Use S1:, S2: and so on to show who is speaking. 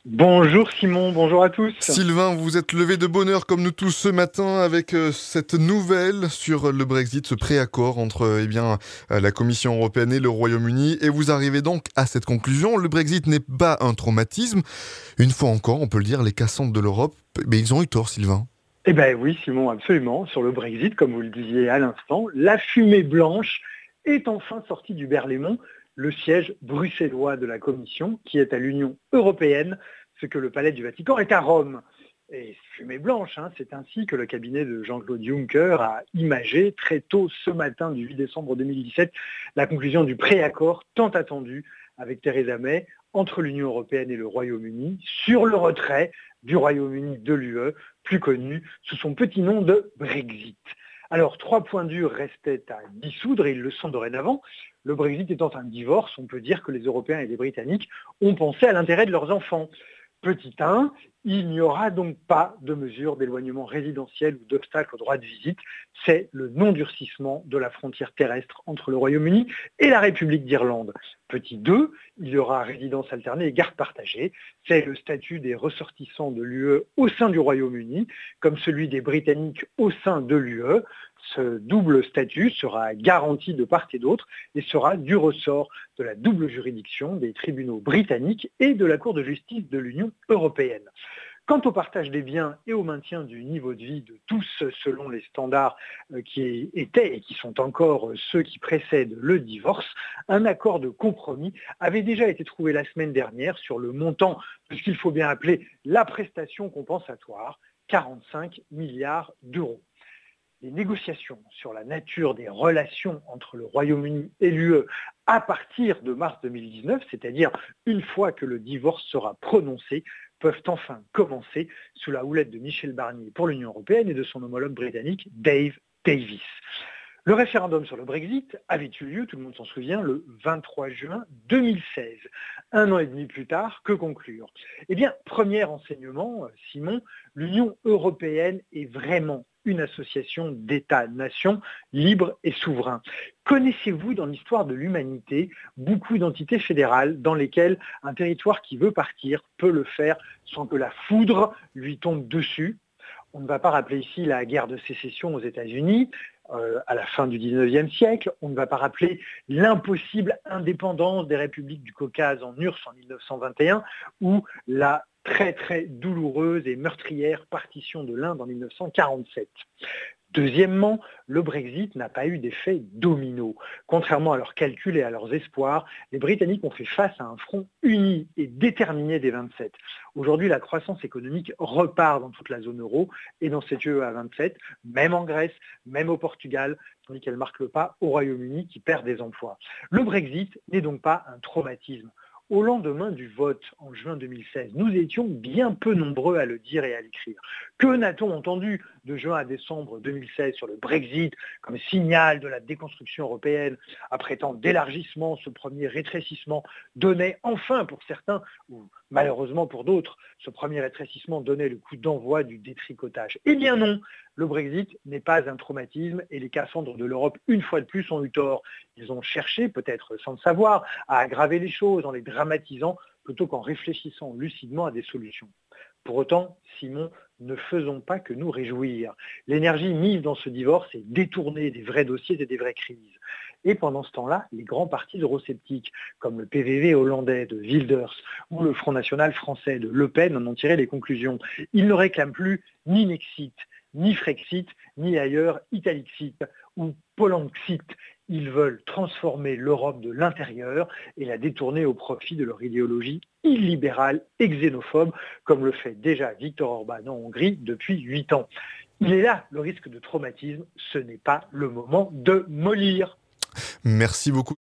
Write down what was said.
S1: Bonjour Simon, bonjour à tous.
S2: Sylvain, vous vous êtes levé de bonne heure comme nous tous ce matin avec cette nouvelle sur le Brexit, ce préaccord entre la Commission européenne et le Royaume-Uni. Et vous arrivez donc à cette conclusion. Le Brexit n'est pas un traumatisme. Une fois encore, on peut le dire, les Cassandres de l'Europe, mais ils ont eu tort, Sylvain.
S1: Eh bien oui Simon, absolument. Sur le Brexit, comme vous le disiez à l'instant, la fumée blanche est enfin sortie du Berlaymont, le siège bruxellois de la Commission, qui est à l'Union européenne, ce que le Palais du Vatican est à Rome. Et fumée blanche, c'est ainsi que le cabinet de Jean-Claude Juncker a imagé très tôt ce matin du 8 décembre 2017 la conclusion du préaccord tant attendu avec Theresa May entre l'Union européenne et le Royaume-Uni sur le retrait du Royaume-Uni de l'UE, plus connu sous son petit nom de Brexit. Alors, 3 points durs restaient à dissoudre et ils le sont dorénavant. Le Brexit étant un divorce, on peut dire que les Européens et les Britanniques ont pensé à l'intérêt de leurs enfants. Petit 1, il n'y aura donc pas de mesures d'éloignement résidentiel ou d'obstacle au droit de visite. C'est le non-durcissement de la frontière terrestre entre le Royaume-Uni et la République d'Irlande. Petit 2, il y aura résidence alternée et garde partagée. C'est le statut des ressortissants de l'UE au sein du Royaume-Uni, comme celui des Britanniques au sein de l'UE. Ce double statut sera garanti de part et d'autre et sera du ressort de la double juridiction des tribunaux britanniques et de la Cour de justice de l'Union européenne. Quant au partage des biens et au maintien du niveau de vie de tous selon les standards qui étaient et qui sont encore ceux qui précèdent le divorce, un accord de compromis avait déjà été trouvé la semaine dernière sur le montant de ce qu'il faut bien appeler la prestation compensatoire, 45 milliards d'euros. Les négociations sur la nature des relations entre le Royaume-Uni et l'UE à partir de mars 2019, c'est-à-dire une fois que le divorce sera prononcé, peuvent enfin commencer sous la houlette de Michel Barnier pour l'Union européenne et de son homologue britannique Dave Davis. Le référendum sur le Brexit avait eu lieu, tout le monde s'en souvient, le 23 juin 2016. Un an et demi plus tard, que conclure? Eh bien, premier enseignement, Simon, l'Union européenne est vraiment une association d'États-nations libres et souverains. Connaissez-vous dans l'histoire de l'humanité beaucoup d'entités fédérales dans lesquelles un territoire qui veut partir peut le faire sans que la foudre lui tombe dessus? On ne va pas rappeler ici la guerre de sécession aux États-Unis à la fin du 19e siècle. On ne va pas rappeler l'impossible indépendance des républiques du Caucase en URSS en 1921 ou la très très douloureuse et meurtrière partition de l'Inde en 1947. Deuxièmement, le Brexit n'a pas eu d'effet domino. Contrairement à leurs calculs et à leurs espoirs, les Britanniques ont fait face à un front uni et déterminé des 27. Aujourd'hui, la croissance économique repart dans toute la zone euro et dans cette UE à 27, même en Grèce, même au Portugal, tandis qu'elle marque le pas au Royaume-Uni qui perd des emplois. Le Brexit n'est donc pas un traumatisme. Au lendemain du vote en juin 2016, nous étions bien peu nombreux à le dire et à l'écrire. Que n'a-t-on entendu de juin à décembre 2016 sur le Brexit comme signal de la déconstruction européenne? Après tant d'élargissement, ce premier rétrécissement donnait enfin pour certains, ou malheureusement pour d'autres, ce premier rétrécissement donnait le coup d'envoi du détricotage. Eh bien non, le Brexit n'est pas un traumatisme et les Cassandres de l'Europe, une fois de plus, ont eu tort. Ils ont cherché, peut-être sans le savoir, à aggraver les choses en les dramatisant plutôt qu'en réfléchissant lucidement à des solutions. Pour autant, Simon, ne faisons pas que nous réjouir. L'énergie mise dans ce divorce est détournée des vrais dossiers et des vraies crises. Et pendant ce temps-là, les grands partis eurosceptiques, comme le PVV hollandais de Wilders ou le Front National français de Le Pen, en ont tiré les conclusions. Ils ne réclament plus ni Nexit, ni Frexit, ni ailleurs Italixit ou Polanxit. Ils veulent transformer l'Europe de l'intérieur et la détourner au profit de leur idéologie illibérale et xénophobe, comme le fait déjà Viktor Orban en Hongrie depuis 8 ans. Il est là le risque de traumatisme, ce n'est pas le moment de mollir.
S2: Merci beaucoup.